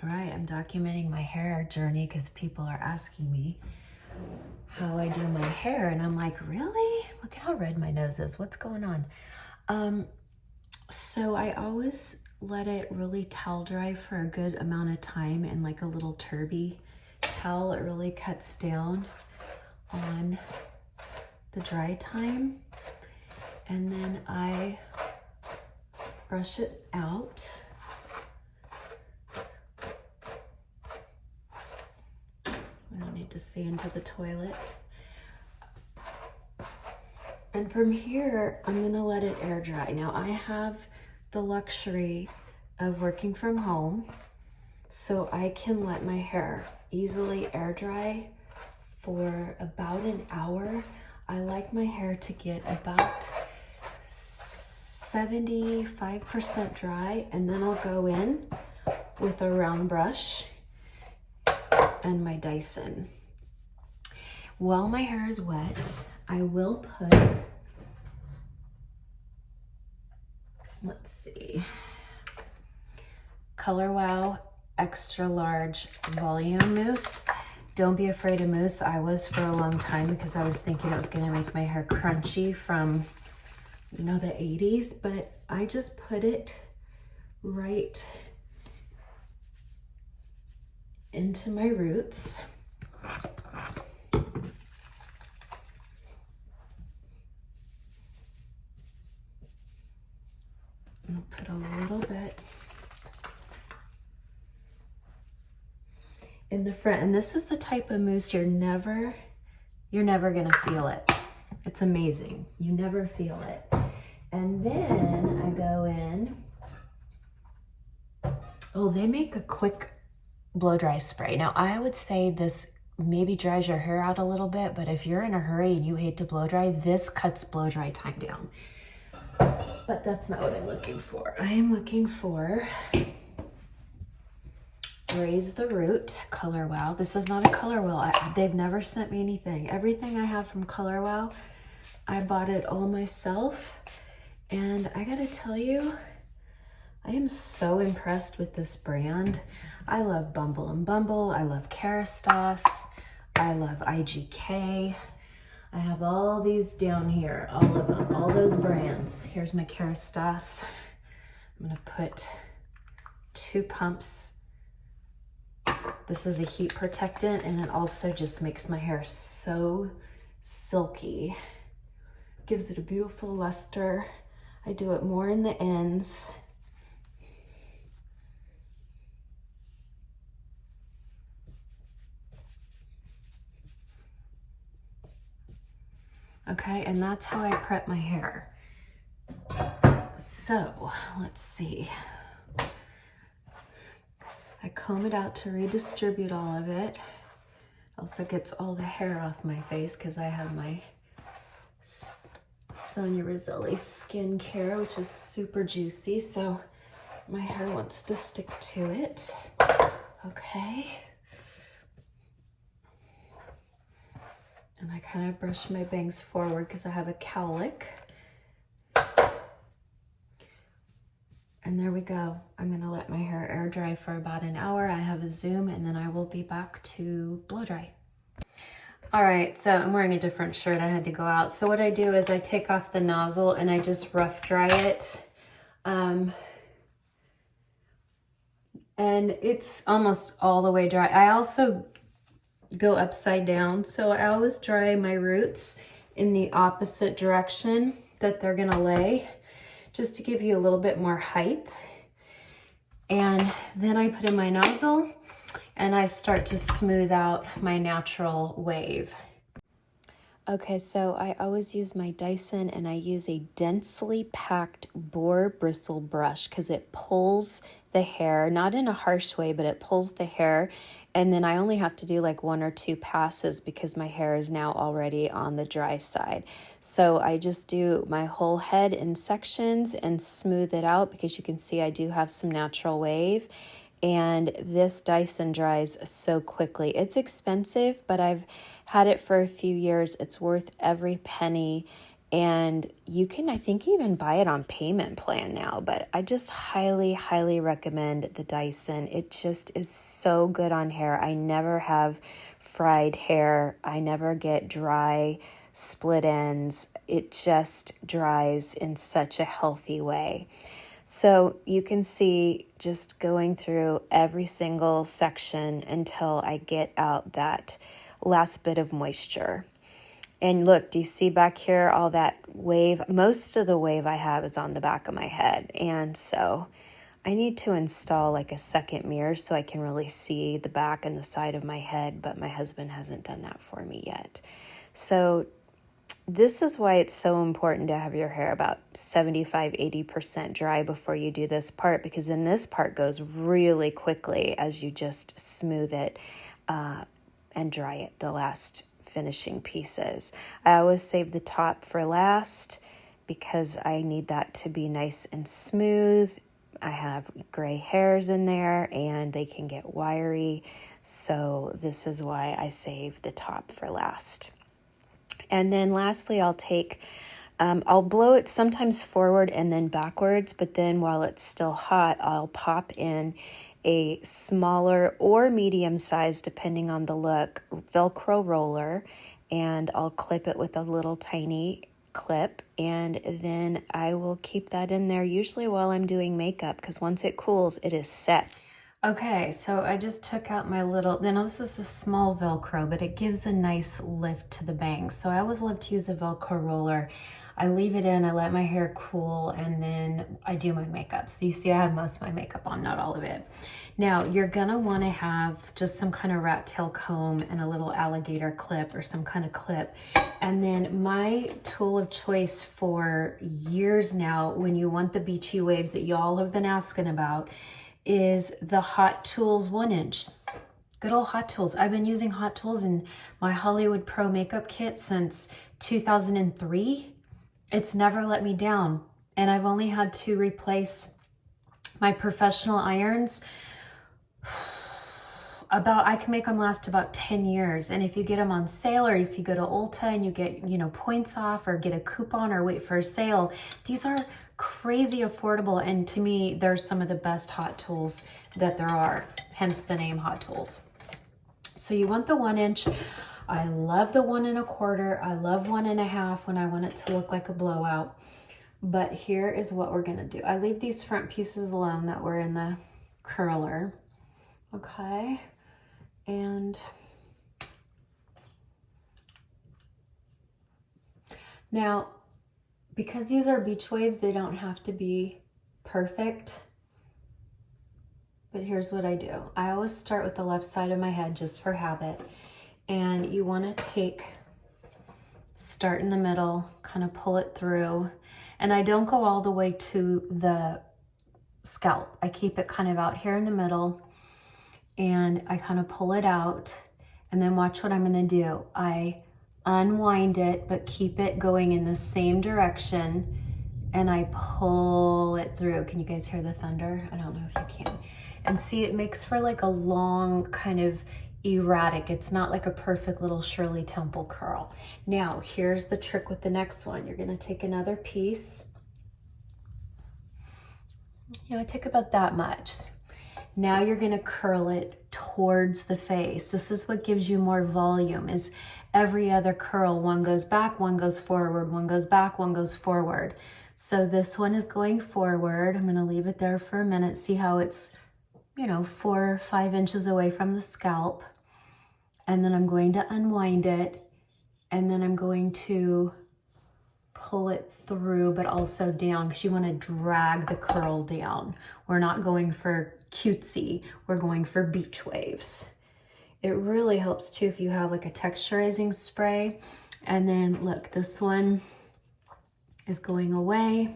All right, I'm documenting my hair journey because people are asking me how I do my hair, and I'm like, really? Look at how red my nose is. What's going on? So I always let it really towel dry for a good amount of time in like a little turby towel. It really cuts down on the dry time. And then I brush it out. I don't need to see into the toilet. And from here, I'm gonna let it air dry. Now I have the luxury of working from home, so I can let my hair easily air dry for about an hour. I like my hair to get about 75% dry, and then I'll go in with a round brush and my Dyson. While my hair is wet, I will put, let's see, Color Wow Extra Large Volume Mousse. Don't be afraid of mousse. I was for a long time because I was thinking it was gonna make my hair crunchy from, you know, the 80s, but I just put it right into my roots. I'll put a little bit in the front, and this is the type of mousse you're never gonna feel it. It's amazing. You never feel it. And then I go in. Oh, they make a quick blow dry spray. Now I would say this maybe dries your hair out a little bit, but if you're in a hurry and you hate to blow dry, this cuts blow dry time down. But that's not what I'm looking for. I am looking for Raise the Root Color Wow. This is not a Color Wow. They've never sent me anything. Everything I have from Color Wow, I bought it all myself. And I gotta tell you, I am so impressed with this brand. I love Bumble and Bumble. I love Kerastase. I love IGK. I have all these down here, all of them, all those brands. Here's my Kerastase. I'm gonna put 2 pumps. This is a heat protectant, and it also just makes my hair so silky. Gives it a beautiful luster. I do it more in the ends. Okay, and that's how I prep my hair. So, let's see. I comb it out to redistribute all of it. Also gets all the hair off my face because I have my Sonia Roselli skincare, which is super juicy, so my hair wants to stick to it. Okay. And I kind of brush my bangs forward because I have a cowlick. And there we go. I'm gonna let my hair air dry for about an hour. I have a Zoom, and then I will be back to blow dry. All right, so I'm wearing a different shirt. I had to go out. So what I do is I take off the nozzle and I just rough dry it. And it's almost all the way dry. I also go upside down. So I always dry my roots in the opposite direction that they're gonna lay, just to give you a little bit more height. And then I put in my nozzle and I start to smooth out my natural wave. Okay, so I always use my Dyson, and I use a densely packed boar bristle brush because it pulls the hair, not in a harsh way, but it pulls the hair. And then I only have to do like 1 or 2 passes because my hair is now already on the dry side. So I just do my whole head in sections and smooth it out because you can see I do have some natural wave. And this Dyson dries so quickly. It's expensive, but I've had it for a few years. It's worth every penny. And you can, I think, even buy it on payment plan now, but I just highly, highly recommend the Dyson. It just is so good on hair. I never have fried hair. I never get dry split ends. It just dries in such a healthy way. So you can see just going through every single section until I get out that last bit of moisture. And look, do you see back here all that wave? Most of the wave I have is on the back of my head. And so I need to install like a second mirror so I can really see the back and the side of my head, but my husband hasn't done that for me yet. So this is why it's so important to have your hair about 75-80% dry before you do this part, because then this part goes really quickly as you just smooth it and dry it, the last finishing pieces. I always save the top for last because I need that to be nice and smooth. I have gray hairs in there and they can get wiry. So this is why I save the top for last. And then lastly, I'll blow it sometimes forward and then backwards, but then while it's still hot, I'll pop in a smaller or medium size, depending on the look, Velcro roller, and I'll clip it with a little tiny clip, and then I will keep that in there usually while I'm doing makeup, because once it cools, it is set. Okay, so I just took out my little, now this is a small Velcro, but it gives a nice lift to the bangs. So I always love to use a Velcro roller. I leave it in, I let my hair cool, and then I do my makeup. So you see I have most of my makeup on, not all of it. Now you're gonna wanna have just some kind of rat tail comb and a little alligator clip or some kind of clip. And then my tool of choice for years now, when you want the beachy waves that y'all have been asking about, is the Hot Tools 1-inch. Good old Hot Tools. I've been using Hot Tools in my Hollywood Pro makeup kit since 2003. It's never let me down. And I've only had to replace my professional irons I can make them last about 10 years. And if you get them on sale, or if you go to Ulta and you get, points off, or get a coupon or wait for a sale, these are crazy affordable. And to me, they're some of the best Hot Tools that there are, hence the name Hot Tools. So you want the 1-inch. I love the 1 1/4. I love 1 1/2 when I want it to look like a blowout. But here is what we're gonna do. I leave these front pieces alone that were in the curler. Okay. And now, because these are beach waves, they don't have to be perfect. But here's what I do. I always start with the left side of my head just for habit. And you want to start in the middle, kind of pull it through. And I don't go all the way to the scalp. I keep it kind of out here in the middle, and I kind of pull it out. And then watch what I'm going to do. I unwind it, but keep it going in the same direction, and I pull it through. Can you guys hear the thunder? I don't know if you can. And see, it makes for like a long kind of erratic. It's not like a perfect little Shirley Temple curl. Now, here's the trick with the next one. You're gonna take another piece. I take about that much. Now you're gonna curl it towards the face. This is what gives you more volume, is every other curl, one goes back, one goes forward, one goes back, one goes forward. So this one is going forward. I'm gonna leave it there for a minute, see how it's, 4 or 5 inches away from the scalp. And then I'm going to unwind it, and then I'm going to pull it through, but also down, because you want to drag the curl down. We're not going for cutesy, we're going for beach waves. It really helps too if you have like a texturizing spray. And then look, this one is going away.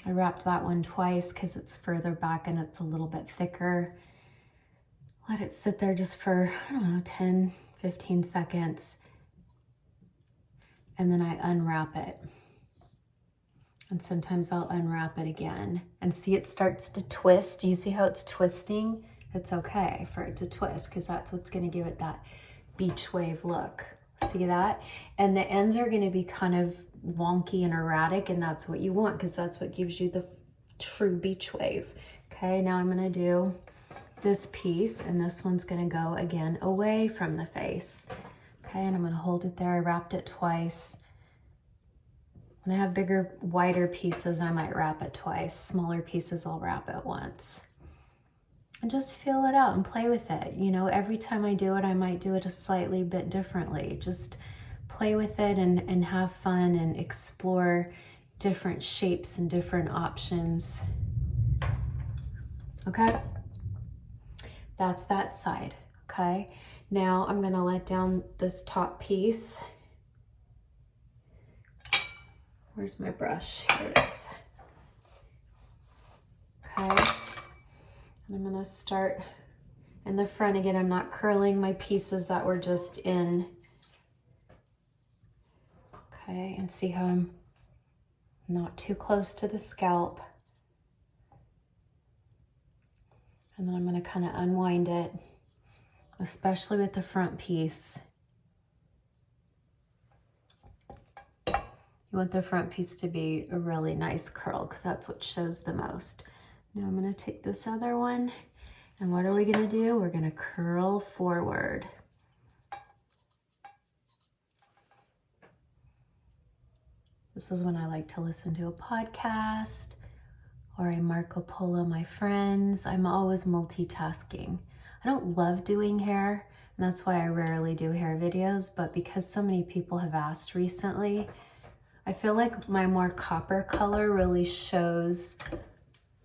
I wrapped that one twice because it's further back and it's a little bit thicker. Let it sit there just for, 10, 15 seconds. And then I unwrap it. And sometimes I'll unwrap it again. And see, it starts to twist. Do you see how it's twisting? It's okay for it to twist, because that's what's going to give it that beach wave look. See that? And the ends are going to be kind of wonky and erratic, and that's what you want because that's what gives you the true beach wave. Okay, now I'm going to do this piece, and this one's going to go again away from the face. Okay, and I'm going to hold it there. I wrapped it twice. When I have bigger, wider pieces, I might wrap it twice. Smaller pieces, I'll wrap it once. And just feel it out and play with it. You know, every time I do it, I might do it a slightly bit differently. Just play with it and have fun and explore different shapes and different options. Okay? That's that side, okay? Now I'm gonna let down this top piece. Where's my brush? Here it is. Okay, and I'm gonna start in the front again. I'm not curling my pieces that were just in. Okay, and see how I'm not too close to the scalp. And then I'm gonna kind of unwind it, especially with the front piece. You want the front piece to be a really nice curl because that's what shows the most. Now I'm going to take this other one, and what are we going to do? We're going to curl forward. This is when I like to listen to a podcast or a Marco Polo my friends. I'm always multitasking. I don't love doing hair, and that's why I rarely do hair videos, but because so many people have asked recently, I feel like my more copper color really shows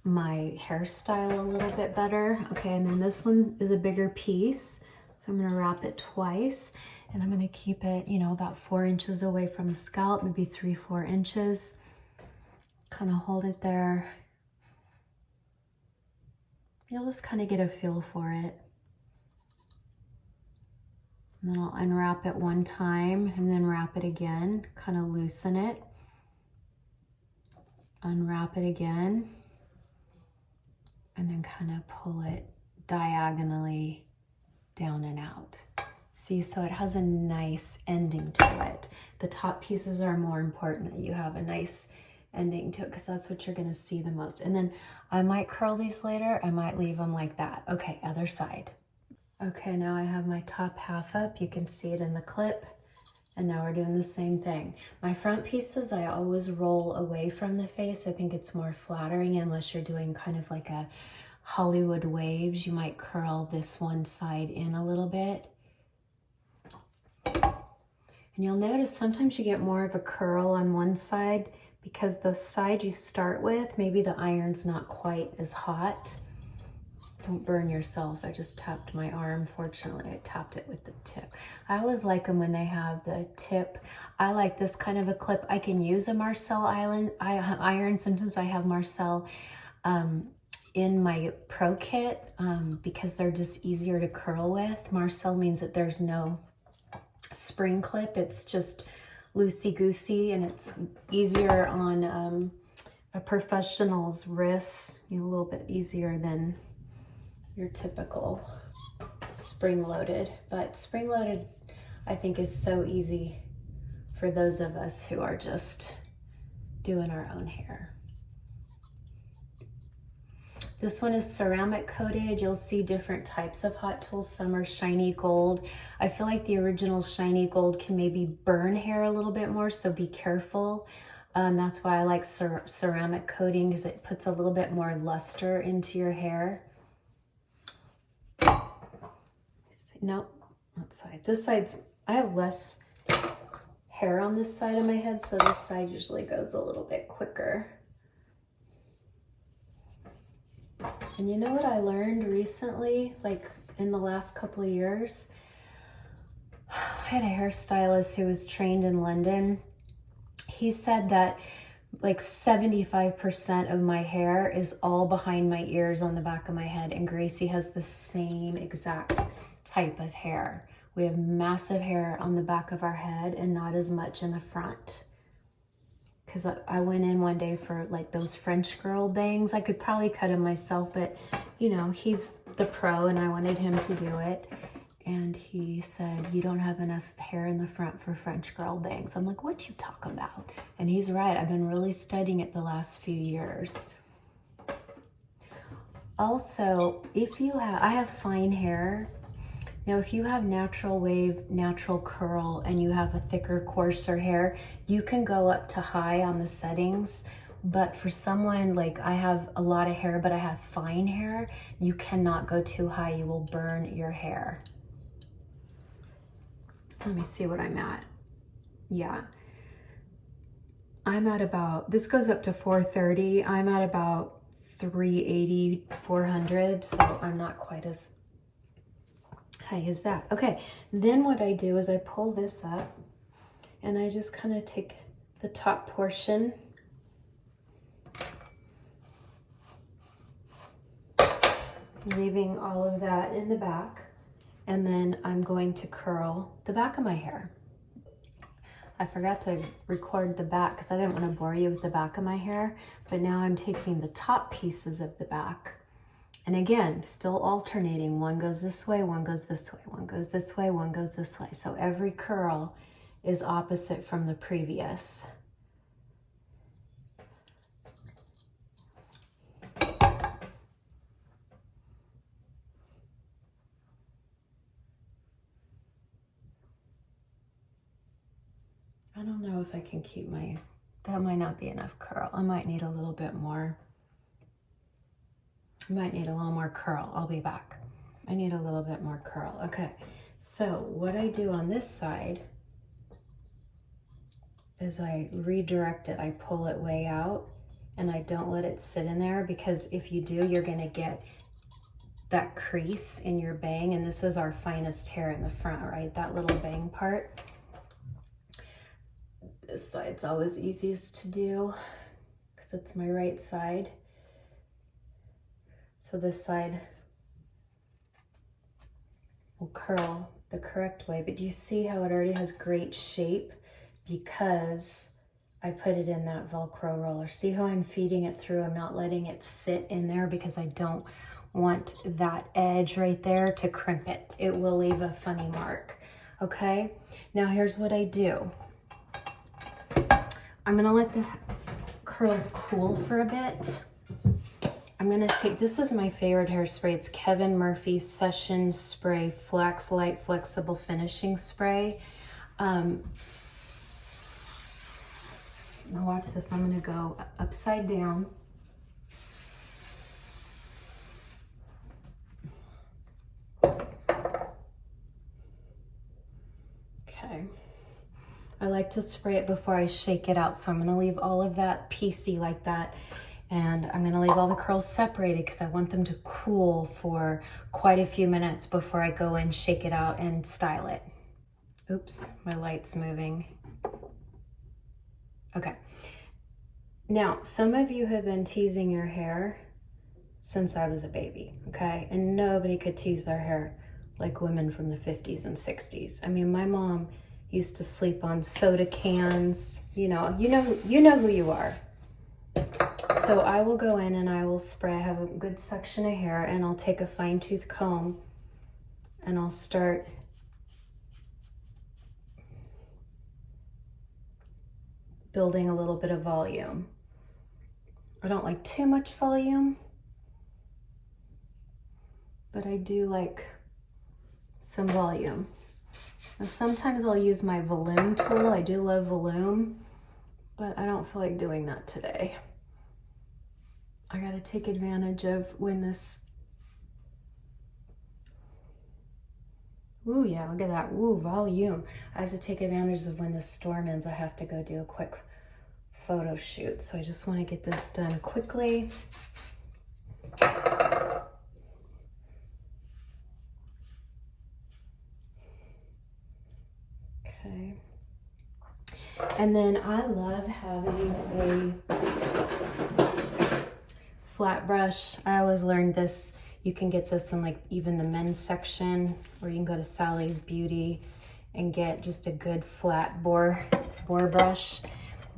my hairstyle a little bit better. Okay, and then this one is a bigger piece, so I'm gonna wrap it twice, and I'm gonna keep it, you know, about 4 inches away from the scalp, maybe 3-4 inches. Kind of hold it there. You'll just kind of get a feel for it. And then I'll unwrap it one time and then wrap it again, kind of loosen it. Unwrap it again, and then kind of pull it diagonally down and out. See, so it has a nice ending to it. The top pieces are more important that you have a nice ending to it because that's what you're going to see the most. And then I might curl these later. I might leave them like that. Okay, other side. Okay, now I have my top half up. You can see it in the clip. And now we're doing the same thing. My front pieces, I always roll away from the face. I think it's more flattering unless you're doing kind of like a Hollywood waves. You might curl this one side in a little bit. And you'll notice sometimes you get more of a curl on one side because the side you start with, maybe the iron's not quite as hot. Don't burn yourself. I just tapped my arm. Fortunately, I tapped it with the tip. I always like them when they have the tip. I like this kind of a clip. I can use a Marcel iron. Sometimes I have Marcel in my pro kit because they're just easier to curl with. Marcel means that there's no spring clip. It's just loosey-goosey, and it's easier on a professional's wrists, you know, a little bit easier than your typical spring-loaded. But spring-loaded, I think, is so easy for those of us who are just doing our own hair. This one is ceramic coated. You'll see different types of hot tools. Some are shiny gold. I feel like the original shiny gold can maybe burn hair a little bit more, so be careful. That's why I like ceramic coating, because it puts a little bit more luster into your hair. Nope, that side. This side's, I have less hair on this side of my head, so this side usually goes a little bit quicker. And you know what I learned recently, like in the last couple of years? I had a hairstylist who was trained in London. He said that like 75% of my hair is all behind my ears on the back of my head, and Gracie has the same exact type of hair. We have massive hair on the back of our head and not as much in the front. Because I went in one day for like those French girl bangs. I could probably cut them myself, but you know, he's the pro and I wanted him to do it. and he said, you don't have enough hair in the front for French girl bangs. I'm like, what you talk about? And he's right. I've been really studying it the last few years. Also, if you have, I have fine hair. Now, if you have natural wave, natural curl, and you have a thicker, coarser hair, you can go up to high on the settings. But for someone like I have a lot of hair, but I have fine hair, you cannot go too high. You will burn your hair. Let me see what I'm at. Yeah. I'm at about, this goes up to 430. I'm at about 380, 400. So I'm not quite as high as that. Okay. Then what I do is I pull this up and I just kind of take the top portion, leaving all of that in the back. And then I'm going to curl the back of my hair. I forgot to record the back because I didn't want to bore you with the back of my hair, but now I'm taking the top pieces of the back. And again, still alternating. One goes this way, one goes this way, one goes this way, one goes this way. So every curl is opposite from the previous. I don't know if I can keep my, that might not be enough curl. I might need a little bit more. I might need a little more curl. I'll be back. I need a little bit more curl. Okay, so what I do on this side is I redirect it. I pull it way out and I don't let it sit in there, because if you do, you're gonna get that crease in your bang. And this is our finest hair in the front, right? That little bang part. This side's always easiest to do because it's my right side. So this side will curl the correct way. But do you see how it already has great shape? Because I put it in that Velcro roller. See how I'm feeding it through? I'm not letting it sit in there because I don't want that edge right there to crimp it. It will leave a funny mark. Okay, now here's what I do. I'm gonna let the curls cool for a bit. I'm gonna take, this is my favorite hairspray. It's Kevin Murphy's Session Spray Flax Light Flexible Finishing Spray. Now watch this, I'm gonna go upside down. Okay. I like to spray it before I shake it out. So I'm gonna leave all of that piecey like that. And I'm gonna leave all the curls separated because I want them to cool for quite a few minutes before I go and shake it out and style it. Oops, my light's moving. Okay. Now, some of you have been teasing your hair since I was a baby, okay? And nobody could tease their hair like women from the 50s and 60s. I mean, my mom used to sleep on soda cans. You know who you are. So I will go in and I will spray. I have a good section of hair and I'll take a fine tooth comb and I'll start building a little bit of volume. I don't like too much volume, but I do like some volume. And sometimes I'll use my volume tool. I do love volume, but I don't feel like doing that today. I gotta take advantage of when this, ooh yeah, look at that, ooh, volume. I have to take advantage of when the storm ends. I have to go do a quick photo shoot. So I just wanna get this done quickly. Okay. And then I love having a flat brush. I always learned this. You can get this in like even the men's section, or you can go to Sally's Beauty and get just a good flat bore brush.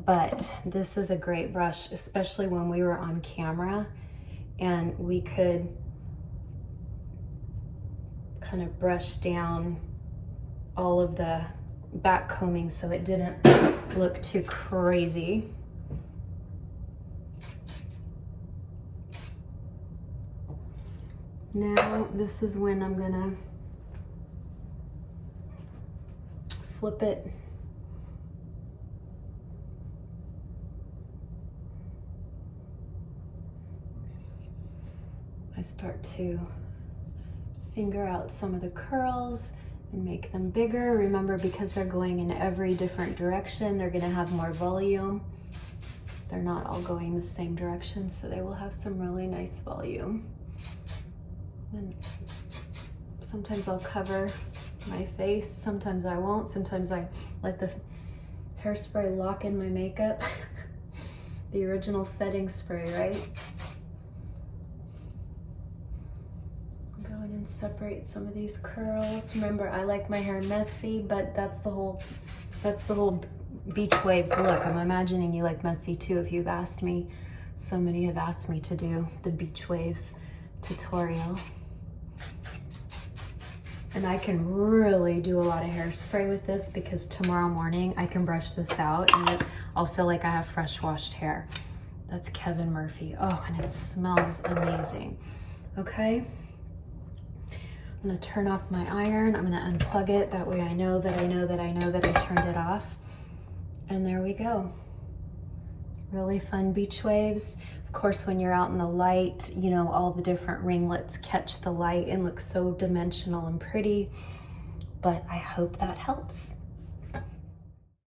But this is a great brush, especially when we were on camera and we could kind of brush down all of the back combing so it didn't look too crazy. Now this is when I'm gonna flip it. I start to finger out some of the curls and make them bigger. Remember, because they're going in every different direction, they're gonna have more volume. They're not all going the same direction, so they will have some really nice volume. Then sometimes I'll cover my face, sometimes I won't. Sometimes I let the hairspray lock in my makeup. The original setting spray, right? Go in and separate some of these curls. Remember, I like my hair messy, but that's the whole Beach Waves look. I'm imagining you like messy too if you've asked me. So many have asked me to do the Beach Waves tutorial. And I can really do a lot of hairspray with this because tomorrow morning I can brush this out and I'll feel like I have fresh washed hair. That's Kevin Murphy. Oh, and it smells amazing. Okay. I'm gonna turn off my iron. I'm gonna unplug it. That way I know that I turned it off. And there we go. Really fun beach waves. Of course, when you're out in the light, you know, all the different ringlets catch the light and look so dimensional and pretty. But I hope that helps.